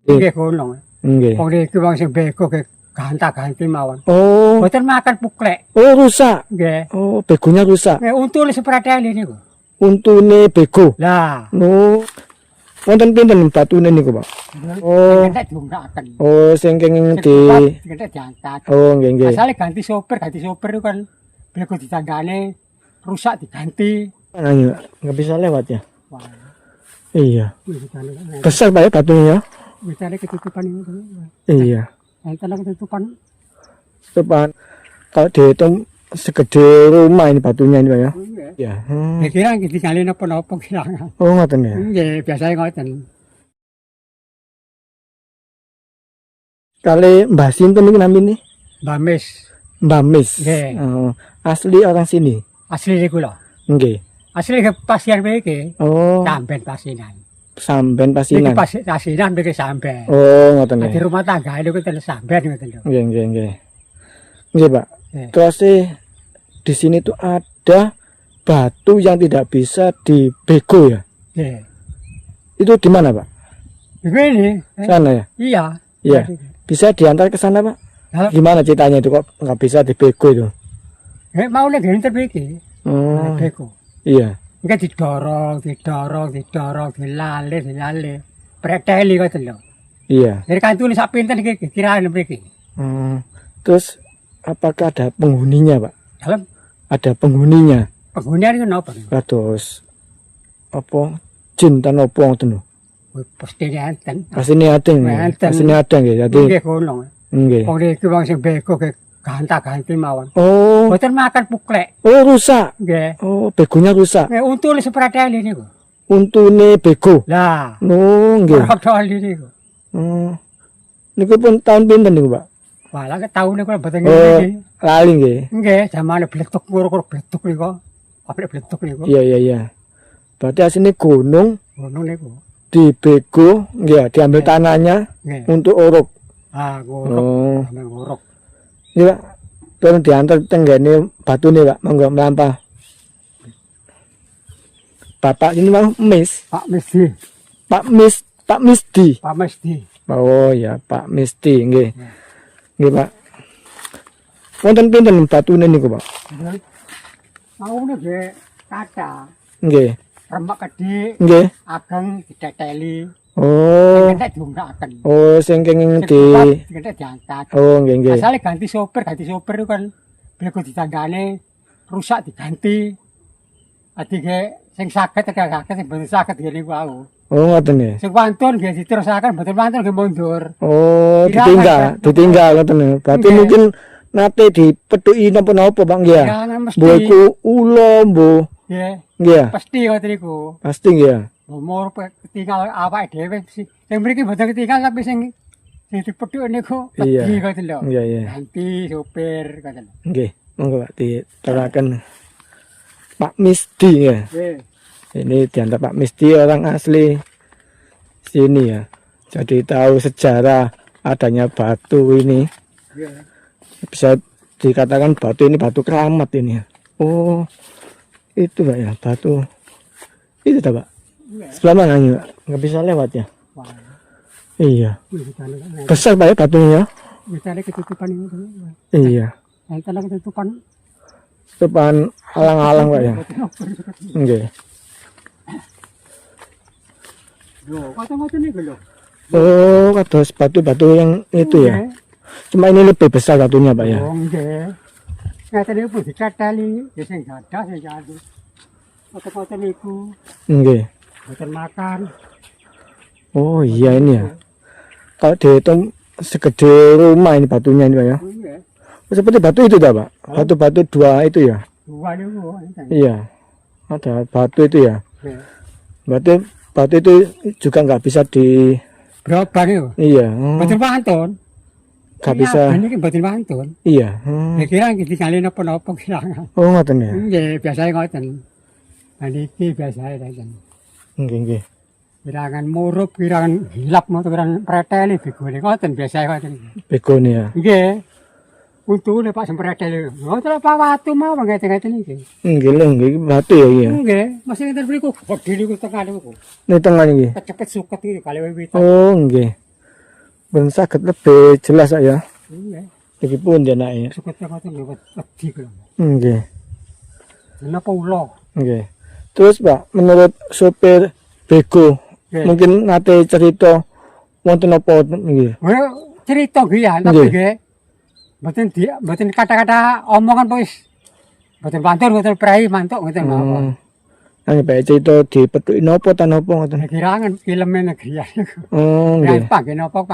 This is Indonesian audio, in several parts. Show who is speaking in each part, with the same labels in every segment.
Speaker 1: Nggih gunung.
Speaker 2: Nggih.
Speaker 1: Wong niki wong sing bego ge ganta-ganti mawon.
Speaker 2: Oh.
Speaker 1: Mboten makan puklek.
Speaker 2: Oh, rusak.
Speaker 1: Nggih.
Speaker 2: Oh, begonya rusak.
Speaker 1: Nggih untune seprateli niku.
Speaker 2: Untune bego.
Speaker 1: Lah,
Speaker 2: Oh. Wonten pinten batune niku, Pak? Oh.
Speaker 1: nek diungkaken.
Speaker 2: Oh, sing kenging di
Speaker 1: Nek diangkat.
Speaker 2: Oh, nggih nggih.
Speaker 1: Asale ganti sopir itu kan bego ditanggane rusak diganti.
Speaker 2: Ayo, nggak bisa lewat ya.
Speaker 1: Wah,
Speaker 2: Iya.
Speaker 1: wis kan.
Speaker 2: Besar Pak ya batunya ya?
Speaker 1: Misalnya ketutupan itu.
Speaker 2: Iya.
Speaker 1: Enten ketutupan.
Speaker 2: Depan kalau dihitung segede rumah ini batunya ini Pak ya.
Speaker 1: Nggih.
Speaker 2: Iya.
Speaker 1: Ya kira ditinggali napa-napa kira.
Speaker 2: Oh, ngoten ya.
Speaker 1: Nggih, biasane ngoten.
Speaker 2: Kali Mbah Sinten iki namine?
Speaker 1: Mbak Mis,
Speaker 2: Mbah Mis.
Speaker 1: Nggih.
Speaker 2: Oh, asli orang sini.
Speaker 1: asli niku lho.
Speaker 2: Nggih.
Speaker 1: Asli ke pasian iki.
Speaker 2: Oh,
Speaker 1: Samben pasinan.
Speaker 2: samben
Speaker 1: Iki
Speaker 2: pasinan.
Speaker 1: pasinan iki samben.
Speaker 2: Oh, ngoten
Speaker 1: Di
Speaker 2: ya.
Speaker 1: rumah tangga itu kan samben ngoten lho.
Speaker 2: Nggih nggih nggih. Nggih, Pak.
Speaker 1: Nggih.
Speaker 2: Terus di sini tuh ada batu yang tidak bisa dibego ya.
Speaker 1: Nggih.
Speaker 2: Itu di mana, Pak?
Speaker 1: Begini.
Speaker 2: Sana ya.
Speaker 1: Iya.
Speaker 2: Iya. Bisa diantar ke sana, Pak?
Speaker 1: Kalau
Speaker 2: Gimana ceritanya itu kok nggak bisa dibego itu?
Speaker 1: mau nek gini terbiki.
Speaker 2: Oh,
Speaker 1: Beko.
Speaker 2: iya.
Speaker 1: Enggak didorong, dilale. Preteli ngoten lho.
Speaker 2: Iya.
Speaker 1: Dari kantune sak pinten iki kirane mriki.
Speaker 2: Terus apakah ada penghuninya, Pak?
Speaker 1: Dalam
Speaker 2: Ada penghuninya.
Speaker 1: penghuni niku napa?
Speaker 2: Terus apa jin tan opo ngoten lho.
Speaker 1: Pasti enten.
Speaker 2: Asine ate.
Speaker 1: Enten.
Speaker 2: Asine ada nggih. Jadi
Speaker 1: Nggih gunung.
Speaker 2: nggih.
Speaker 1: Wong niki wong sing bego ge ganta-ganti mawon.
Speaker 2: Oh,
Speaker 1: Mboten makan puklek.
Speaker 2: oh rusak.
Speaker 1: Nggih.
Speaker 2: Oh, begonya rusak.
Speaker 1: Nggih untune seprateli niku.
Speaker 2: Untune bego.
Speaker 1: Lah,
Speaker 2: Oh, nggih.
Speaker 1: rodoli niku.
Speaker 2: Oh. Niku pun tahun pinten niku, Pak?
Speaker 1: Walah ke taune kula mboten
Speaker 2: Oh,
Speaker 1: ngene.
Speaker 2: lali nggih.
Speaker 1: Nggih, zamane bletuk kur bletuk niku. Pabrik bletuk niku.
Speaker 2: Iya, iya, iya. Berarti asine gunung
Speaker 1: Ngono niku.
Speaker 2: dibego, ya diambil tanahnya
Speaker 1: Nggih.
Speaker 2: untuk uruk.
Speaker 1: Ah, nguruk.
Speaker 2: Oh,
Speaker 1: Nguruk.
Speaker 2: iya Pak. Turun diantar tenggene batu nih Pak, monggo melampah. Bapak ini mau Mis,
Speaker 1: Pak Misdi.
Speaker 2: Pak Misdi.
Speaker 1: Pak Misdi.
Speaker 2: Oh ya, Pak Misdi, nggih. Nggih Pak. Wonten pinten batune niku Pak?
Speaker 1: Mau nggih kaca.
Speaker 2: Nggih.
Speaker 1: Remek kedhi,
Speaker 2: Nggih.
Speaker 1: ageng dideteli.
Speaker 2: Oh,
Speaker 1: Nek diungkaken.
Speaker 2: oh sing kenging di
Speaker 1: Nek diangkat.
Speaker 2: Oh, nggih nggih.
Speaker 1: Asale ganti sopir itu kan bego ditanggane rusak diganti. Adi ge sing saged sing mboten saged ngene wau.
Speaker 2: Oh, ngoten ya.
Speaker 1: Sing wantun nggih diterusaken, mboten wantun nggih mundur.
Speaker 2: Oh, ditinggal ngoten ya. Berarti
Speaker 1: Nggih.
Speaker 2: mungkin nate dipethuki napa-napa Pak nggih ya.
Speaker 1: Jangan mesti.
Speaker 2: Mbok iku ula mbok.
Speaker 1: Nggih,
Speaker 2: Nggih ya.
Speaker 1: pasti ngoten niku.
Speaker 2: Pasti nggih ya.
Speaker 1: Umur ketinggal awake dhewe sing mriki mboten ketinggal tapi sing dipethuk niku
Speaker 2: Iya.
Speaker 1: pasti ngoten lho.
Speaker 2: Iya iya.
Speaker 1: Ganti sopir ngoten.
Speaker 2: Nggih. Monggo Pak diteraken. Pak Misdi ya.
Speaker 1: Nggih.
Speaker 2: Ini diantar Pak Misdi orang asli sini ya. Jadi tahu sejarah adanya batu ini.
Speaker 1: Nggih.
Speaker 2: Bisa dikatakan batu ini batu keramat ini ya. Oh, itu Pak ya, batu. Itu tak Pak?
Speaker 1: Iya.
Speaker 2: Sebelah mana ini Pak? Nggak bisa lewat ya?
Speaker 1: Wah.
Speaker 2: Iya.
Speaker 1: Misalnya
Speaker 2: Besar Pak ya batunya ya?
Speaker 1: ketutupan itu.
Speaker 2: Iya.
Speaker 1: Enten ketutupan.
Speaker 2: Depan alang-alang Pak ya? Nggih.
Speaker 1: Lho, kata-kata niku lho.
Speaker 2: Oh, kados batu-batu yang itu ya. Cuma ini lebih besar batunya Pak ya.
Speaker 1: Oh, nggih. Kata niku dikatali, ya sing gadah sing jadi. Kata-kata niku
Speaker 2: Nggih.
Speaker 1: mboten makan.
Speaker 2: Oh iya ini ya. Kalau dihitung segede rumah ini batunya ini Pak ya.
Speaker 1: Nggih.
Speaker 2: Seperti batu itu tak Pak? Batu-batu dua itu ya?
Speaker 1: Dua niku enten.
Speaker 2: Iya. Ada batu itu ya.
Speaker 1: Nggih.
Speaker 2: Berarti batu itu juga nggak bisa di
Speaker 1: Berapa niku?
Speaker 2: iya.
Speaker 1: Mboten wantun.
Speaker 2: Nggak bisa.
Speaker 1: Niki mboten wantun.
Speaker 2: Iya.
Speaker 1: Ya kira ditinggali napa-napa kira.
Speaker 2: Oh ngoten ya.
Speaker 1: Nggih, biasane ngoten. Nah niki biasane ngoten.
Speaker 2: Nggih nggih.
Speaker 1: Kirangan murup, kirangan hilap, kirangan preteli begone ngoten biasane ngoten.
Speaker 2: Begone ya.
Speaker 1: Nggih. Untune Pak sempreteli. Ngoten apa watu mau ngeten-ngeten iki.
Speaker 2: Nggih lho nggih batu ya iya.
Speaker 1: Nggih, mesti ngeten mriku gedhe niku tengah niku.
Speaker 2: Ini tengah iki.
Speaker 1: Kecepet suket iki kali wiwitan.
Speaker 2: Oh nggih. ben saged lebih jelas Pak ya.
Speaker 1: Iya.
Speaker 2: Iki pun dia naik.
Speaker 1: Sukete ngoten nggih wedi kula.
Speaker 2: Nggih.
Speaker 1: Napa ula?
Speaker 2: Nggih. Terus Pak, menurut sopir bego
Speaker 1: Nggih.
Speaker 2: mungkin nate cerita wonten apa nggih?
Speaker 1: Well, cerita nggih ya, tapi
Speaker 2: Nggih.
Speaker 1: nggih mboten kata-kata omongan wis mboten pantun ngoten prai mantuk ngoten mawon.
Speaker 2: Nang bae cerita dipethuki napa ta napa ngoten.
Speaker 1: Kirangan filme negeri ya.
Speaker 2: Oh
Speaker 1: Ya
Speaker 2: nggih.
Speaker 1: panggen apa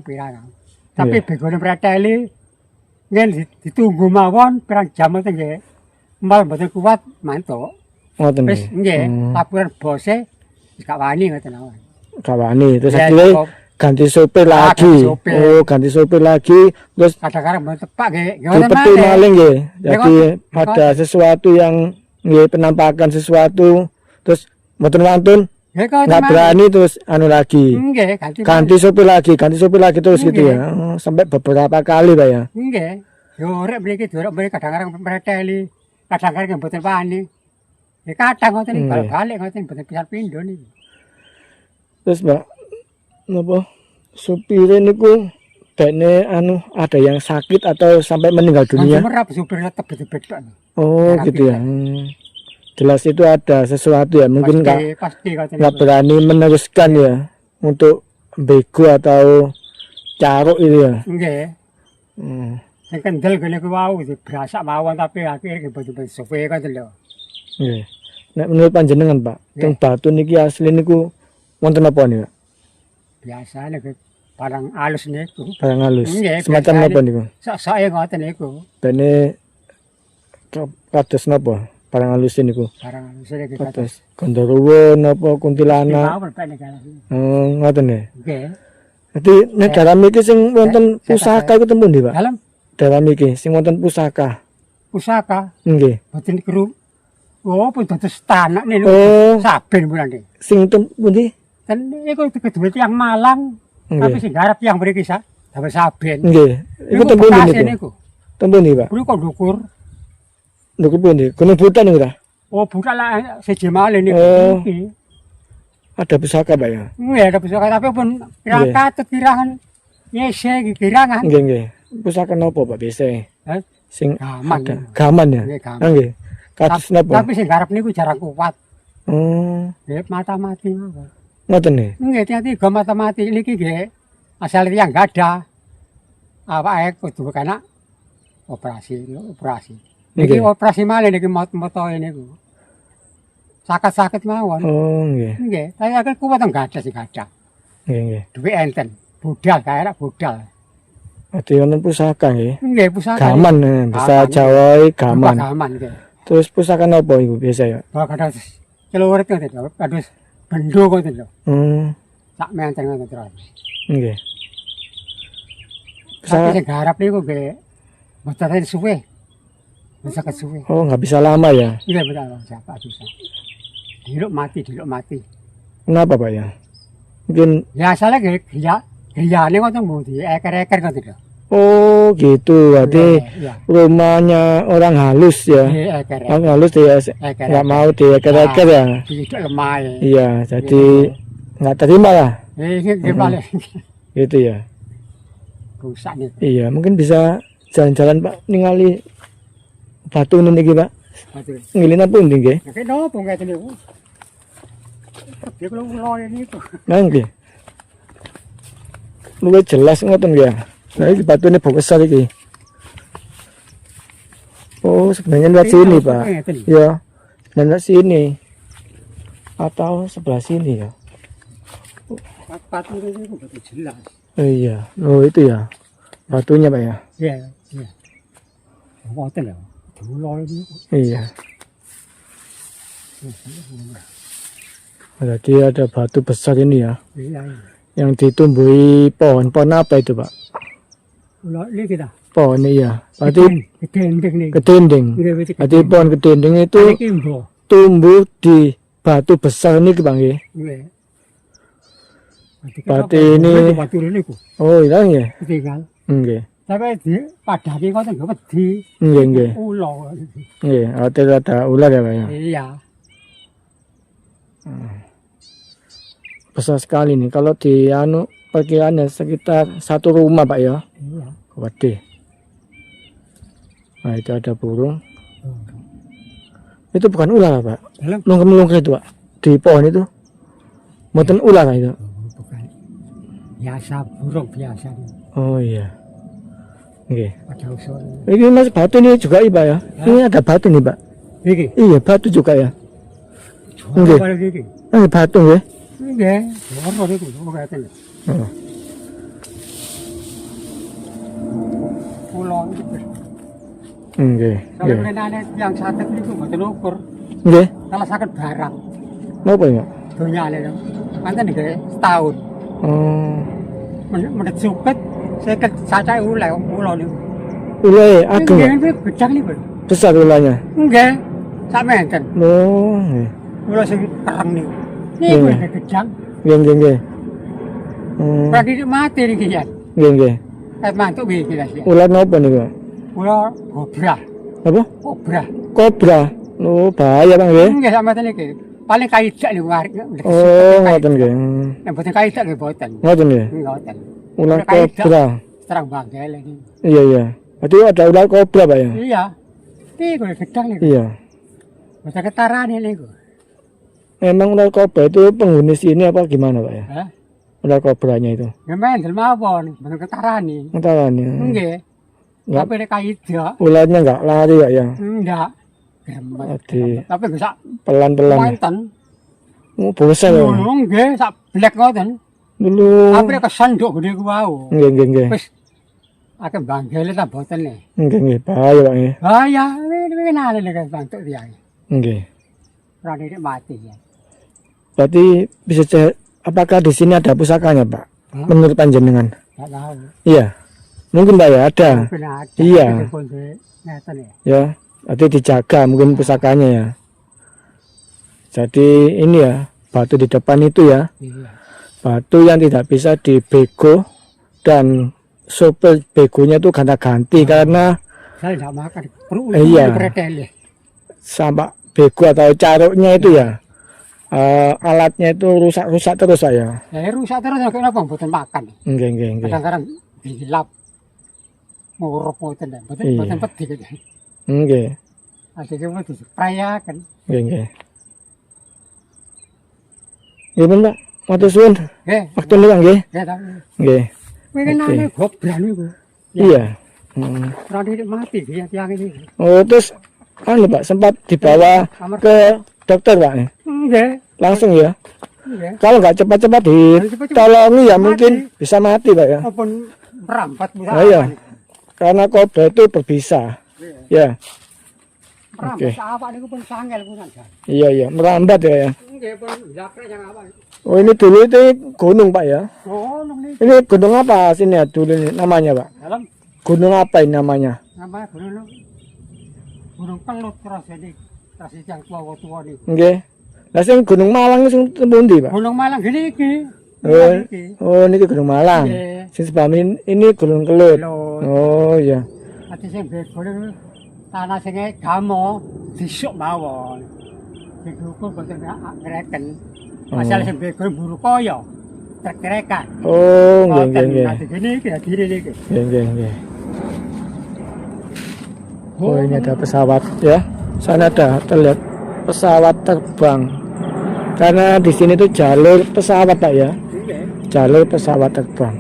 Speaker 1: pirangan. Tapi begone preteli ngen ditunggu mawon pirang jam ngoten nggih. Mbal mboten kuat mantuk.
Speaker 2: Ngoten
Speaker 1: Wis nggih, laporan bose wis gak wani ngoten mawon.
Speaker 2: Kawani terus
Speaker 1: Ya,
Speaker 2: akhirnya
Speaker 1: cukup.
Speaker 2: ganti sopir
Speaker 1: Ah,
Speaker 2: lagi.
Speaker 1: ganti sopir.
Speaker 2: Oh, ganti sopir lagi terus
Speaker 1: Kadang-kadang mboten tepak nggih. Ngoten
Speaker 2: dipetu maling nggih. Jadi
Speaker 1: Nggih,
Speaker 2: ada sesuatu yang nggih penampakan sesuatu terus mboten wantun
Speaker 1: Nggih kok
Speaker 2: nggak berani terus anu lagi.
Speaker 1: Nggih,
Speaker 2: Ganti sopir lagi terus gitu ya. Oh, sampai beberapa kali Pak ya.
Speaker 1: Nggih. Yo rek mriki kadang-kadang preteli. Kadang-kadang mboten wani. Ya kadang ngoten iki
Speaker 2: Nggih.
Speaker 1: balik ngoten mboten pisan pindho niki.
Speaker 2: Terus Mbak, napa supire niku dene anu ada yang sakit atau sampai meninggal dunia?
Speaker 1: Merap supir tebet-tebet tok.
Speaker 2: Oh
Speaker 1: Terapi,
Speaker 2: gitu ya. Jelas itu ada sesuatu ya. Mungkin
Speaker 1: pasti ngoten.
Speaker 2: nggak berani meneruskan ya untuk bego atau caruk itu ya.
Speaker 1: Nggih.
Speaker 2: Hmm.
Speaker 1: Sing kendel kene ku wau berasa mawon tapi akhirnya betul-betul supir ngoten lho.
Speaker 2: Nggih. Nek menurut panjenengan Pak, teng Batu niki asli niku wonten apa nih Pak?
Speaker 1: Biasane ke barang alus niku.
Speaker 2: Barang halus.
Speaker 1: Nggih,
Speaker 2: Semacam
Speaker 1: biasane.
Speaker 2: apa niku?
Speaker 1: Sok-soke ngoten niku.
Speaker 2: Dene kados napa? Barang halus niku.
Speaker 1: Barang alus niku kados.
Speaker 2: Kados Gondoruwo napa kuntilanak.
Speaker 1: Mawon Pak negara.
Speaker 2: Oh, ngoten ya.
Speaker 1: Nggih.
Speaker 2: Jadi nek dalam iki sing wonten pusaka iku temu ndi, Pak?
Speaker 1: Dalam
Speaker 2: Dalam iki sing wonten pusaka.
Speaker 1: pusaka
Speaker 2: Nggih.
Speaker 1: boten kru. Oh, pun dados tanak niku.
Speaker 2: Oh,
Speaker 1: Saben bulan iki.
Speaker 2: sing temu ndi?
Speaker 1: Dan iku kedua tiyang Malang.
Speaker 2: Nggih.
Speaker 1: Tapi sing garap tiyang mriki sak dapat saben.
Speaker 2: Nggih. Iku temu ndi
Speaker 1: bekase
Speaker 2: niku?
Speaker 1: niku.
Speaker 2: Temu ndi, Pak?
Speaker 1: Kuwi kok ndukur.
Speaker 2: Niku pundi? Gunung Butan niku ta?
Speaker 1: Oh, bukan lah siji malih niku.
Speaker 2: Oh.
Speaker 1: Iki.
Speaker 2: Ada pusaka, Pak ya?
Speaker 1: Nggih, ada pusaka tapi pun pirang
Speaker 2: Nggih.
Speaker 1: katut kirangan. Nyese iki kirangan.
Speaker 2: Nggih, nggih. Pusaka napa, Pak, biasa?
Speaker 1: Hah?
Speaker 2: Sing
Speaker 1: Gaman.
Speaker 2: ada. Gaman ya?
Speaker 1: Nggih, gaman.
Speaker 2: Ah, nggih. Kados napa?
Speaker 1: Tapi sing garap niku jarang kuat.
Speaker 2: Oh,
Speaker 1: Nggih, mata mati mawon.
Speaker 2: ngoten nih.
Speaker 1: Nggih, tiap-tiap go mata mati niki nggih. Asal tiyang gadah. Awake kudu kena operasi. Niki
Speaker 2: Nggih.
Speaker 1: operasi malih niki motoe niku. Sakit-sakit mawon.
Speaker 2: Oh, nggih.
Speaker 1: Nggih, tapi akeh kuat gadah sing gadah.
Speaker 2: Nggih, nggih.
Speaker 1: Duwe enten. Budal kae rak budal.
Speaker 2: Ati wonten pusaka nggih.
Speaker 1: Nggih, pusaka.
Speaker 2: Gaman, bahasa
Speaker 1: Gaman.
Speaker 2: Jawa gaman.
Speaker 1: Gaman nggih.
Speaker 2: Terus pusaka napa iku biasa ya?
Speaker 1: Bahwa kados celurit ngoten lho, kados bendo ngoten lho. Sak menten ngoten terus.
Speaker 2: Nggih.
Speaker 1: Tapi
Speaker 2: Pusaka
Speaker 1: sing garap niku nggih mboten suwe. Bisa kesuwe.
Speaker 2: oh nggak bisa lama ya?
Speaker 1: Iya betul, siapa bisa. Diluk mati.
Speaker 2: Kenapa Pak ya? Mungkin
Speaker 1: Ya asalnya gayane ngoten mbuh eker-eker ngoten lho.
Speaker 2: oh gitu, berarti
Speaker 1: Iya.
Speaker 2: rumahnya orang halus ya?
Speaker 1: Iya, eker.
Speaker 2: Orang halus dia
Speaker 1: Eker.
Speaker 2: nggak mau dieker-eker ya?
Speaker 1: Tidak lemah.
Speaker 2: Iya, jadi nggak terima lah,
Speaker 1: Ini gimana?
Speaker 2: gitu ya?
Speaker 1: Rusak nih.
Speaker 2: Iya, mungkin bisa jalan-jalan Pak, ningali batu niki Pak.
Speaker 1: Aduh.
Speaker 2: Ngilina pun nggih.
Speaker 1: Oke, no, pungkai ini. Dia kalau ular ini tuh.
Speaker 2: Nah nggih. Luwih jelas ngoten ya. Nah, iki batune besar iki. Oh, sebenarnya lewat sini, Pak. Ya, lewat sini. Atau sebelah sini ya.
Speaker 1: Batu ini betul jelas.
Speaker 2: Iya. Oh, itu ya. Batunya, Pak ya.
Speaker 1: Iya, iya. Ngoten lho. Ular ini.
Speaker 2: Iya. Berarti ada batu besar ini ya.
Speaker 1: Iya, iya.
Speaker 2: Yang ditumbuhi pohon-pohon apa itu, Pak?
Speaker 1: Ular ini kita.
Speaker 2: Pohon iya. Berarti
Speaker 1: Kedendeng nih.
Speaker 2: kedendeng. Berarti pohon kedendeng itu
Speaker 1: Kimbo.
Speaker 2: tumbuh di batu besar ini Bang nggih.
Speaker 1: Iya.
Speaker 2: Berarti ini
Speaker 1: batu ini ku.
Speaker 2: oh iya nggih.
Speaker 1: Tinggal.
Speaker 2: Nggih.
Speaker 1: Tapi di padane ngoten gak wedi.
Speaker 2: Nggih nggih.
Speaker 1: Ular.
Speaker 2: Nggih, ada ular ya Pak ya.
Speaker 1: Iya.
Speaker 2: Besar sekali nih. Kalau di anu perkiraannya sekitar satu rumah Pak ya.
Speaker 1: Iya.
Speaker 2: Waduh. Nah itu ada burung. Itu bukan ular Pak.
Speaker 1: Dalam
Speaker 2: Melungker itu Pak. Di pohon itu. Mboten ular itu.
Speaker 1: bukan biasa, burung biasa nih.
Speaker 2: Oh iya. Oke.
Speaker 1: Ada usul.
Speaker 2: Ini Mas batu ini juga iya Pak ya. Ini ada batu nih Pak.
Speaker 1: Iki.
Speaker 2: Iya batu juga ya. Nggih.
Speaker 1: Kalau iki.
Speaker 2: Batu nggih.
Speaker 1: Nggih. Ora niku kok katen.
Speaker 2: Oh.
Speaker 1: Pulau itu.
Speaker 2: Nggih.
Speaker 1: Kalau
Speaker 2: Nggih.
Speaker 1: menane yang sakit niku mboten ukur.
Speaker 2: Nggih.
Speaker 1: Kalau sakit barang
Speaker 2: Napa ya?
Speaker 1: donyane to. Manten iki setahun.
Speaker 2: Oh.
Speaker 1: Menit supet saya cacahe ulai pulau niku.
Speaker 2: Ulai ageng. Pak?
Speaker 1: Nggih, gedang niku.
Speaker 2: Besar ulahnya.
Speaker 1: Nggih. Sak menten.
Speaker 2: Oh. Nggih.
Speaker 1: Pulau sing kereng niku. Niku
Speaker 2: Iya.
Speaker 1: gedang.
Speaker 2: Nggih nggih nggih. Hmm.
Speaker 1: Berarti mati niki ya.
Speaker 2: Nggih nggih.
Speaker 1: Mantuk piye iki ya.
Speaker 2: Ular napa niku?
Speaker 1: Pulau kobra.
Speaker 2: Apa?
Speaker 1: Kobra.
Speaker 2: Kobra. Oh, bahaya Bang nggih.
Speaker 1: Nggih sak menten iki. Paling kaidak niku warik.
Speaker 2: Oh, ngoten nggih.
Speaker 1: Nek mboten kaidak nggih mboten.
Speaker 2: Ngoten nggih.
Speaker 1: Ngoten.
Speaker 2: Ular
Speaker 1: Kaidak.
Speaker 2: kobra.
Speaker 1: Terang bangkel iki.
Speaker 2: Iya iya. Berarti ada ular kobra Pak ya?
Speaker 1: Iya. Niku gedang niku.
Speaker 2: Iya.
Speaker 1: Masa ketarane niku.
Speaker 2: Memang ular kobra itu penghuni sini apa gimana Pak ya?
Speaker 1: Hah?
Speaker 2: Ular kobranya itu.
Speaker 1: Ya mendel mawon, bener ketarane.
Speaker 2: Entarane.
Speaker 1: Nggih.
Speaker 2: Enggak.
Speaker 1: Tapi nek kaidak
Speaker 2: Ularnya enggak lari Pak ya?
Speaker 1: enggak. Gremet.
Speaker 2: Adi.
Speaker 1: Tapi nggak sak
Speaker 2: Pelan-pelan.
Speaker 1: wonten.
Speaker 2: Oh, bosan ya.
Speaker 1: Nggih, sak blek ngoten.
Speaker 2: Dulu.
Speaker 1: Tapi nek kesanduk gede ku wau.
Speaker 2: Nggih nggih nggih.
Speaker 1: Wis akeh banggele ta boten nih.
Speaker 2: Nggih nggih. Bahaya Pak ya.
Speaker 1: Bahaya, ini nale nek bantuk tiyang.
Speaker 2: Nggih.
Speaker 1: Ora nek mati ya.
Speaker 2: Berarti bisa apakah di sini ada pusakanya Pak?
Speaker 1: Hah?
Speaker 2: Menurut panjenengan?
Speaker 1: Enggak tahu.
Speaker 2: Iya. Mungkin Pak ya ada.
Speaker 1: Mungkin ada.
Speaker 2: Iya.
Speaker 1: Ngeten ya.
Speaker 2: Ya. Berarti dijaga mungkin pusakanya ya. Jadi ini ya batu di depan itu ya.
Speaker 1: Iya.
Speaker 2: Batu yang tidak bisa dibego dan sopir begonya itu ganti-ganti karena
Speaker 1: Saya enggak makan. Perlu
Speaker 2: Iya.
Speaker 1: preteli.
Speaker 2: sama bego atau caruknya itu ya alatnya itu rusak-rusak terus Pak ya.
Speaker 1: Ya rusak terus nek napa mboten makan.
Speaker 2: Nggih nggih nggih.
Speaker 1: Kadang-kadang dilap. Ngurup mboten ya. Mboten
Speaker 2: Iya.
Speaker 1: mboten pedi kan.
Speaker 2: Nggih.
Speaker 1: Asike mesti disprayaken.
Speaker 2: Nggih nggih. Nggih men Pak, matur suwun.
Speaker 1: Nggih.
Speaker 2: Waktu niku nggih.
Speaker 1: Ya ta.
Speaker 2: Nggih.
Speaker 1: Kuwi nane gobran niku.
Speaker 2: Iya. Hmm.
Speaker 1: Ora nek mati dia tiang ini.
Speaker 2: Oh terus Pak sempat dibawa ke dokter Pak.
Speaker 1: Nggih.
Speaker 2: Langsung ya.
Speaker 1: Nggih.
Speaker 2: Kalau nggak cepat-cepat ditolongi ya mungkin bisa mati Pak ya.
Speaker 1: Maupun merambat bisa.
Speaker 2: Oh iya. Karena kobra itu berbisa. Ya.
Speaker 1: Merambat apa niku pun sangel pun kan.
Speaker 2: Iya iya, merambat ya.
Speaker 1: Nggih pun jakre yang apa.
Speaker 2: Oh ini dulu itu gunung Pak ya.
Speaker 1: Oh nang niku.
Speaker 2: Ini gunung apa sini ya dulu ini namanya Pak?
Speaker 1: Dalam
Speaker 2: Gunung apa ini namanya?
Speaker 1: apa gunung gunung Kelut terus ini. Terus yang tua-tua niku.
Speaker 2: Nggih. Lah sing Gunung Malang sing pundi Pak?
Speaker 1: Gunung Malang gini iki.
Speaker 2: Oh,
Speaker 1: Iki.
Speaker 2: oh ini Gunung Malang.
Speaker 1: Nggih.
Speaker 2: Sing sebelah ini Gunung Kelut.
Speaker 1: Kelut.
Speaker 2: Oh iya.
Speaker 1: Ati sing bego niku tanah sing gamo disuk mawon. Dikukur boten ngreken. Masalah sing bego buru kaya. Trek-trekan.
Speaker 2: Oh nggih nggih nggih.
Speaker 1: Ati gini iki diri iki.
Speaker 2: Nggih nggih nggih. Oh ini ada pesawat ya. Sana ada terlihat pesawat terbang. Karena di sini tuh jalur pesawat Pak ya.
Speaker 1: Nggih.
Speaker 2: Jalur pesawat terbang.